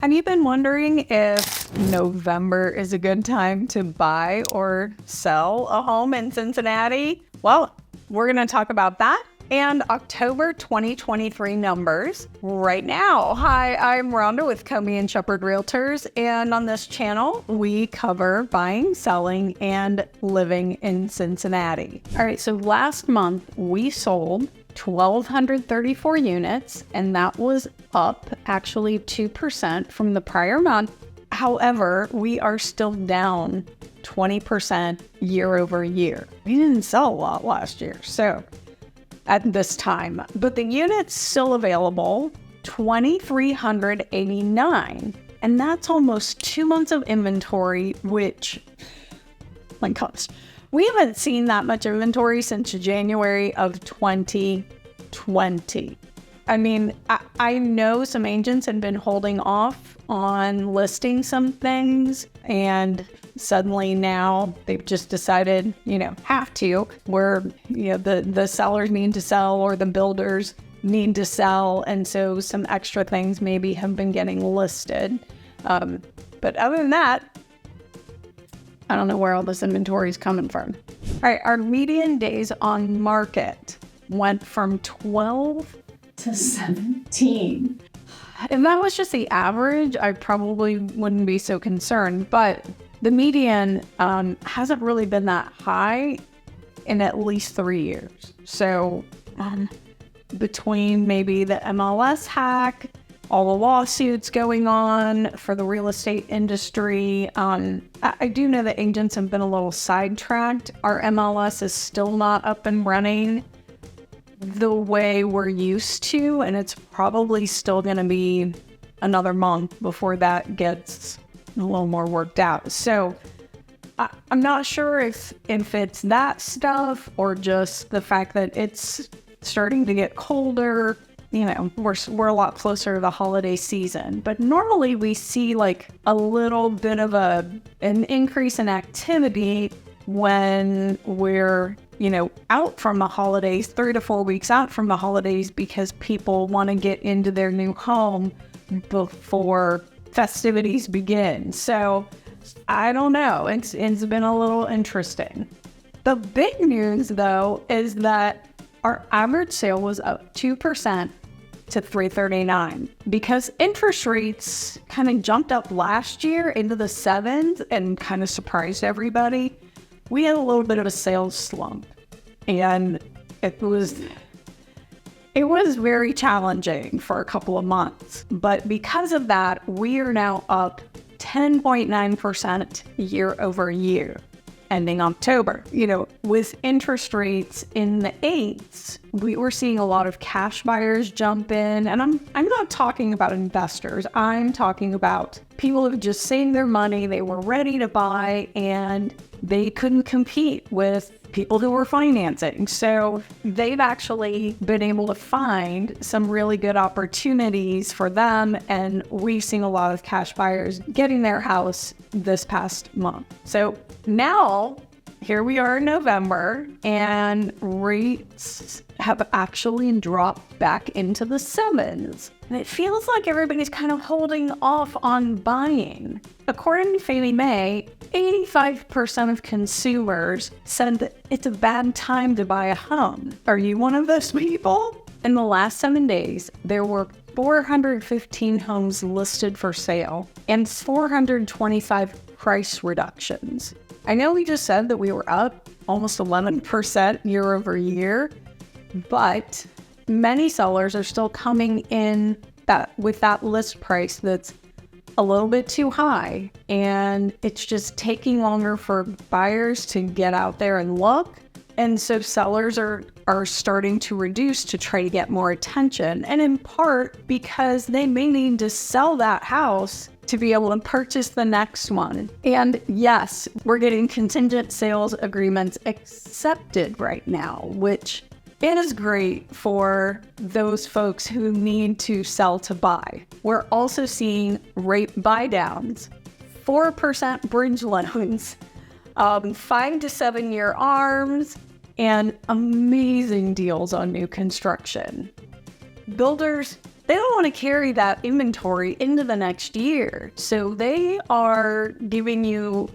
Have you been wondering if November is a good time to buy or sell a home in Cincinnati? Well, we're going to talk about that and October 2023 numbers right now. Hi, I'm Rhonda with Comey and Shepherd Realtors, and on this channel, we cover buying, selling, and living in Cincinnati. All right, so last month we sold 1,234 units, and that was up actually 2% from the prior month. However, we are still down 20% year over year. We didn't sell a lot last year, so at this time, but the units still available, 2,389, and that's almost 2 months of inventory, which, my gosh, we haven't seen that much inventory since January of 2020. I mean, I know some agents had been holding off on listing some things, and suddenly now they've just decided, have to, where, the sellers need to sell or the builders need to sell. And so some extra things maybe have been getting listed. But other than that, I don't know where all this inventory is coming from. All right, our median days on market went from 12 to 17. If that was just the average, I probably wouldn't be so concerned. But the median hasn't really been that high in at least 3 years. So between maybe the MLS hack, all the lawsuits going on for the real estate industry. I do know that agents have been a little sidetracked. Our MLS is still not up and running the way we're used to, and it's probably still going to be another month before that gets a little more worked out. So I'm not sure if it's that stuff or just the fact that it's starting to get colder. We're a lot closer to the holiday season, but normally we see like a little bit of an increase in activity when we're, out from the holidays, 3 to 4 weeks out from the holidays, because people want to get into their new home before festivities begin. So I don't know. It's been a little interesting. The big news though is that our average sale was up 2% to 339 because interest rates kind of jumped up last year into the 7s and kind of surprised everybody. We had a little bit of a sales slump, and it was very challenging for a couple of months. But because of that, we are now up 10.9% year over year, ending October. With interest rates in the 8s, we were seeing a lot of cash buyers jump in. And I'm not talking about investors. I'm talking about people who just saved their money, they were ready to buy, and they couldn't compete with people who were financing. So they've actually been able to find some really good opportunities for them. And we've seen a lot of cash buyers getting their house this past month. So now here we are in November, and rates have actually dropped back into the 7s. And it feels like everybody's kind of holding off on buying. According to Fannie Mae, 85% of consumers said that it's a bad time to buy a home. Are you one of those people? In the last 7 days, there were 415 homes listed for sale and 425 price reductions. I know we just said that we were up almost 11% year over year, but many sellers are still coming in with that list price that's a little bit too high, and it's just taking longer for buyers to get out there and look. And so sellers are starting to reduce to try to get more attention, and in part because they may need to sell that house to be able to purchase the next one. And yes, we're getting contingent sales agreements accepted right now, which is great for those folks who need to sell to buy. We're also seeing rate buy downs, 4% bridge loans, 5 to 7 year ARMs, and amazing deals on new construction. Builders they don't want to carry that inventory into the next year. So they are giving you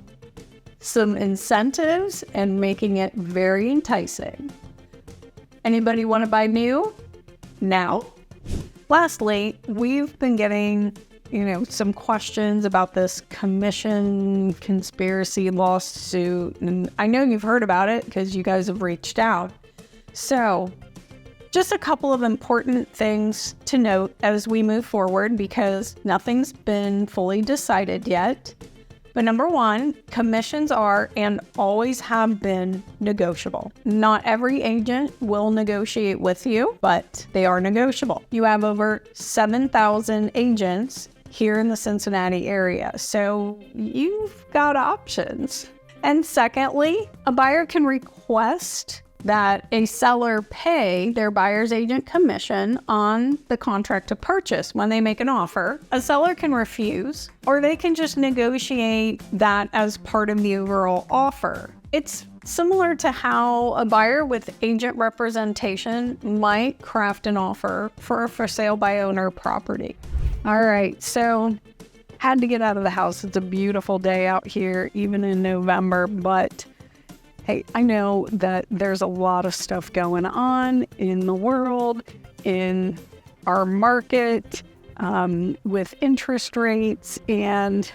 some incentives and making it very enticing. Anybody want to buy new? Now. Lastly, we've been getting, some questions about this commission conspiracy lawsuit. And I know you've heard about it because you guys have reached out. So just a couple of important things to note as we move forward, because nothing's been fully decided yet. But number one, commissions are and always have been negotiable. Not every agent will negotiate with you, but they are negotiable. You have over 7,000 agents here in the Cincinnati area, so you've got options. And secondly, a buyer can request that a seller pay their buyer's agent commission on the contract to purchase when they make an offer. A seller can refuse, or they can just negotiate that as part of the overall offer. It's similar to how a buyer with agent representation might craft an offer for a for sale by owner property. All right, so had to get out of the house. It's a beautiful day out here, even in November, but hey, I know that there's a lot of stuff going on in the world, in our market, with interest rates, and,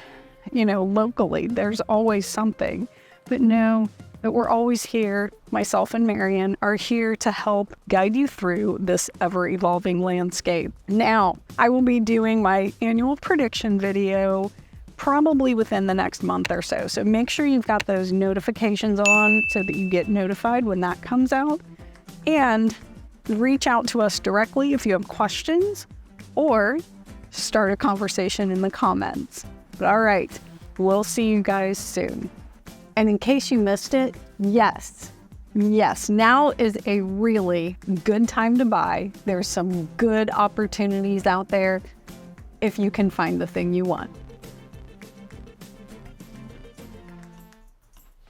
locally, there's always something. But know that we're always here. Myself and Marian are here to help guide you through this ever-evolving landscape. Now, I will be doing my annual prediction video probably within the next month or so. So make sure you've got those notifications on so that you get notified when that comes out. And reach out to us directly if you have questions, or start a conversation in the comments. But all right, we'll see you guys soon. And in case you missed it, yes, now is a really good time to buy. There's some good opportunities out there if you can find the thing you want.